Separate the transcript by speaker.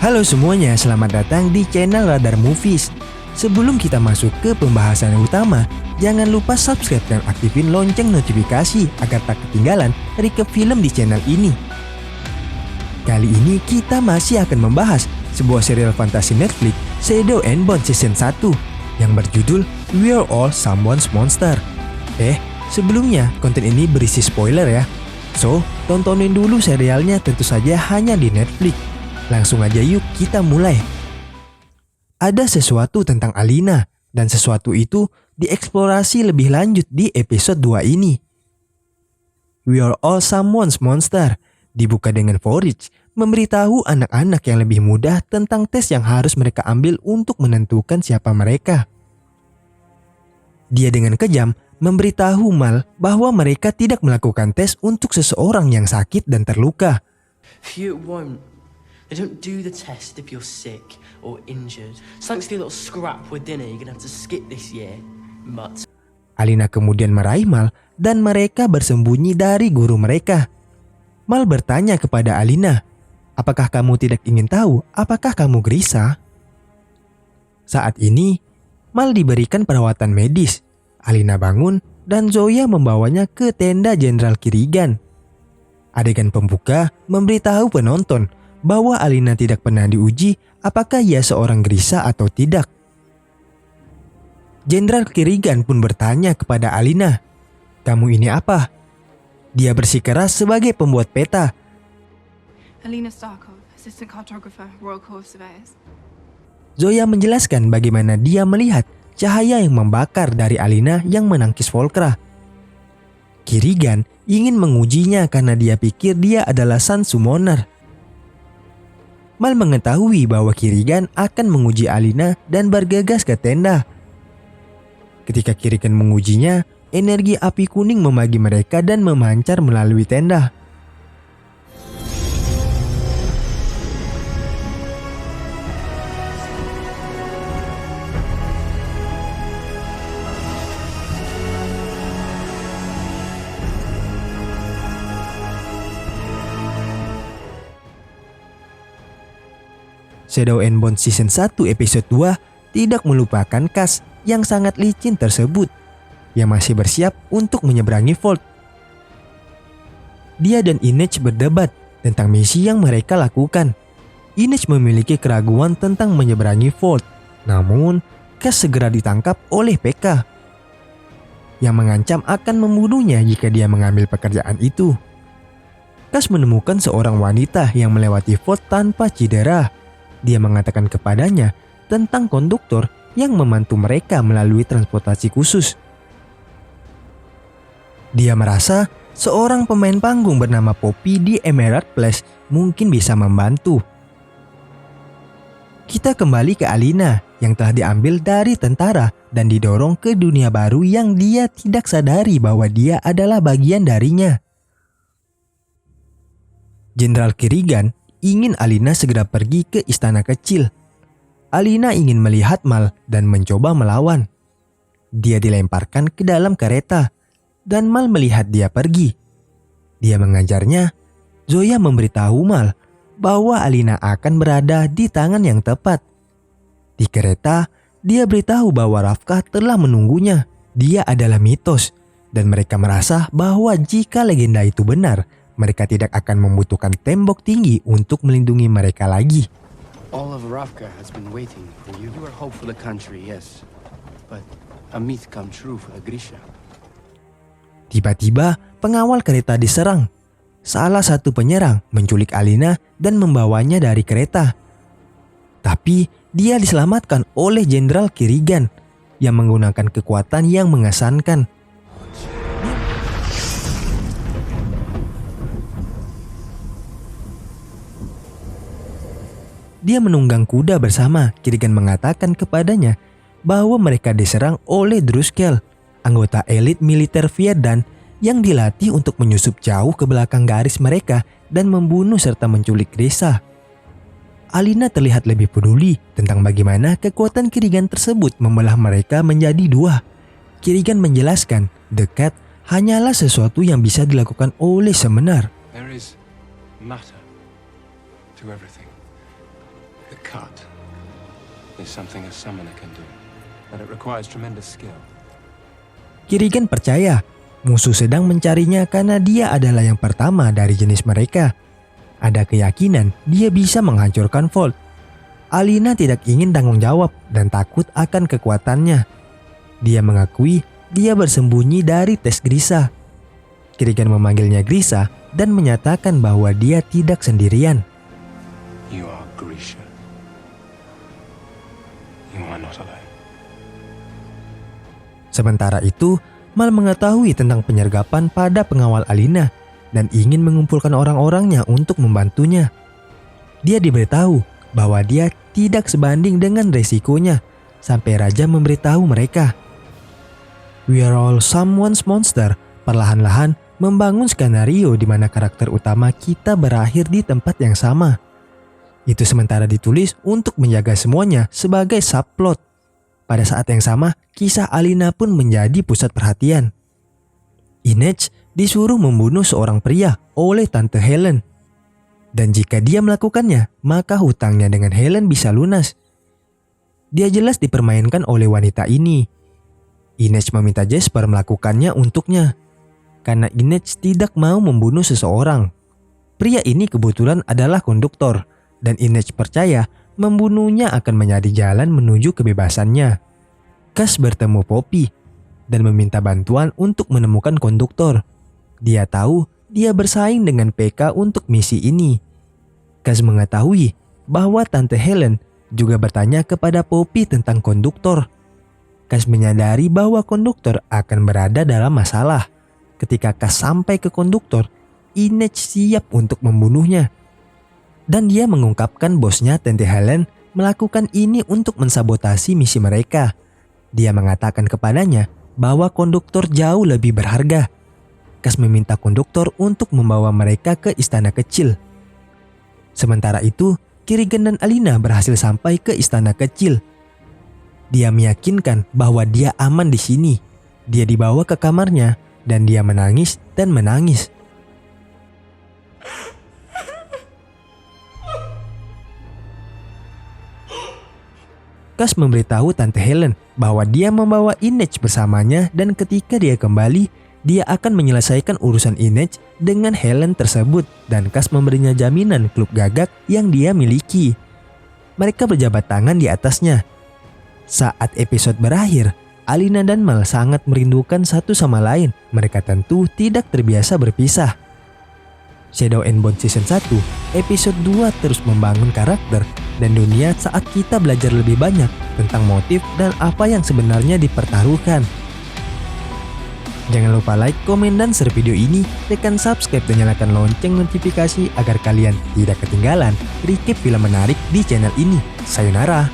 Speaker 1: Halo semuanya, selamat datang di channel Radar Movies. Sebelum kita masuk ke pembahasan utama, jangan lupa subscribe dan aktifin lonceng notifikasi agar tak ketinggalan recap film di channel ini. Kali ini kita masih akan membahas sebuah serial fantasi Netflix, Shadow and Bone Season 1 yang berjudul We're All Someone's Monster. Sebelumnya konten ini berisi spoiler ya. So, tontonin dulu serialnya, tentu saja hanya di Netflix. Langsung aja yuk kita mulai. Ada sesuatu tentang Alina dan sesuatu itu dieksplorasi lebih lanjut di episode 2 ini. We are all someone's monster dibuka dengan Forage memberitahu anak-anak yang lebih muda tentang tes yang harus mereka ambil untuk menentukan siapa mereka. Dia dengan kejam memberitahu Mal bahwa mereka tidak melakukan tes untuk seseorang yang sakit dan terluka.
Speaker 2: You won't. They don't do the test if you're sick or injured. Thanks to your little scrap with dinner, you're gonna have to skip this year, mutt.
Speaker 1: Alina kemudian meraih Mal dan mereka bersembunyi dari guru mereka. Mal bertanya kepada Alina, apakah kamu tidak ingin tahu apakah kamu gelisah? Saat ini, Mal diberikan perawatan medis. Alina bangun dan Zoya membawanya ke tenda Jenderal Kirigan. Adegan pembuka memberitahu penonton bahwa Alina tidak pernah diuji apakah ia seorang gelisah atau tidak. Jenderal Kirigan pun bertanya kepada Alina, "Kamu ini apa?" Dia bersikeras sebagai pembuat peta.
Speaker 3: Alina Starkov, Assistant Cartographer, Royal Corps of Surveyors.
Speaker 1: Zoya menjelaskan bagaimana dia melihat cahaya yang membakar dari Alina yang menangkis Volcra. Kirigan ingin mengujinya karena dia pikir dia adalah Sun Summoner. Mal mengetahui bahwa Kirigan akan menguji Alina dan bergegas ke tenda. Ketika Kirigan mengujinya, energi api kuning membagi mereka dan memancar melalui tenda. Shadow and Bone Season 1 episode 2 tidak melupakan cast yang sangat licin tersebut yang masih bersiap untuk menyeberangi Vault. Dia dan Inej berdebat tentang misi yang mereka lakukan. Inej memiliki keraguan tentang menyeberangi Vault, namun Cass segera ditangkap oleh PK yang mengancam akan membunuhnya jika dia mengambil pekerjaan itu. Cass menemukan seorang wanita yang melewati Vault tanpa cedera. Dia mengatakan kepadanya tentang konduktor yang membantu mereka melalui transportasi khusus. Dia merasa seorang pemain panggung bernama Poppy di Emerald Place mungkin bisa membantu. Kita kembali ke Alina yang telah diambil dari tentara dan didorong ke dunia baru yang dia tidak sadari bahwa dia adalah bagian darinya. Jenderal Kirigan ingin Alina segera pergi ke istana kecil. Alina ingin melihat Mal dan mencoba melawan. Dia dilemparkan ke dalam kereta dan Mal melihat dia pergi. Dia mengajarnya. Zoya memberitahu Mal bahwa Alina akan berada di tangan yang tepat. Di kereta, dia beritahu bahwa Ravka telah menunggunya. Dia adalah mitos dan mereka merasa bahwa jika legenda itu benar, mereka tidak akan membutuhkan tembok tinggi untuk melindungi mereka lagi.
Speaker 4: All of Ravka has been waiting for you. You are hope for the country, yes. But a myth come true for the Grisha.
Speaker 1: Tiba-tiba pengawal kereta diserang. Salah satu penyerang menculik Alina dan membawanya dari kereta. Tapi dia diselamatkan oleh Jenderal Kirigan yang menggunakan kekuatan yang mengesankan. Dia menunggang kuda bersama. Kirigan mengatakan kepadanya bahwa mereka diserang oleh Druskel, anggota elit militer Fierdan yang dilatih untuk menyusup jauh ke belakang garis mereka dan membunuh serta menculik Grisha. Alina terlihat lebih peduli tentang bagaimana kekuatan Kirigan tersebut membelah mereka menjadi dua. Kirigan menjelaskan, The Cat hanyalah sesuatu yang bisa dilakukan oleh Semenar.
Speaker 4: There is matter to everything. The cut is something a summoner can do, but it requires tremendous skill.
Speaker 1: Kirigan percaya musuh sedang mencarinya karena dia adalah yang pertama dari jenis mereka. Ada keyakinan dia bisa menghancurkan Vault. Alina tidak ingin tanggung jawab dan takut akan kekuatannya. Dia mengakui dia bersembunyi dari tes Grisha. Kirigan memanggilnya Grisha dan menyatakan bahwa dia tidak sendirian.
Speaker 4: You are Grisha. You are not alone.
Speaker 1: Sementara itu, Mal mengetahui tentang penyergapan pada pengawal Alina dan ingin mengumpulkan orang-orangnya untuk membantunya. Dia diberitahu bahwa dia tidak sebanding dengan resikonya sampai raja memberitahu mereka. We are all someone's monster perlahan-lahan membangun skenario di mana karakter utama kita berakhir di tempat yang sama. Itu sementara ditulis untuk menjaga semuanya sebagai subplot. Pada saat yang sama, kisah Alina pun menjadi pusat perhatian. Inej disuruh membunuh seorang pria oleh Tante Helen. Dan jika dia melakukannya, maka hutangnya dengan Helen bisa lunas. Dia jelas dipermainkan oleh wanita ini. Inej meminta Jasper melakukannya untuknya. Karena Inej tidak mau membunuh seseorang. Pria ini kebetulan adalah konduktor. Dan Inej percaya membunuhnya akan menjadi jalan menuju kebebasannya. Cass bertemu Poppy dan meminta bantuan untuk menemukan konduktor. Dia tahu dia bersaing dengan PK untuk misi ini. Cass mengetahui bahwa Tante Helen juga bertanya kepada Poppy tentang konduktor. Cass menyadari bahwa konduktor akan berada dalam masalah. Ketika Cass sampai ke konduktor, Inej siap untuk membunuhnya. Dan dia mengungkapkan bosnya Tante Helen melakukan ini untuk mensabotasi misi mereka. Dia mengatakan kepadanya bahwa konduktor jauh lebih berharga. Cass meminta konduktor untuk membawa mereka ke istana kecil. Sementara itu, Kirigan dan Alina berhasil sampai ke istana kecil. Dia meyakinkan bahwa dia aman di sini. Dia dibawa ke kamarnya dan dia menangis dan menangis. Cass memberitahu Tante Helen bahwa dia membawa Inej bersamanya dan ketika dia kembali, dia akan menyelesaikan urusan Inej dengan Helen tersebut dan Cass memberinya jaminan klub gagak yang dia miliki. Mereka berjabat tangan di atasnya. Saat episode berakhir, Alina dan Mal sangat merindukan satu sama lain. Mereka tentu tidak terbiasa berpisah. Shadow and Bone Season 1, episode 2 terus membangun karakter dan dunia saat kita belajar lebih banyak tentang motif dan apa yang sebenarnya dipertaruhkan. Jangan lupa like, komen, dan share video ini, tekan subscribe dan nyalakan lonceng notifikasi agar kalian tidak ketinggalan recap film menarik di channel ini. Sayonara!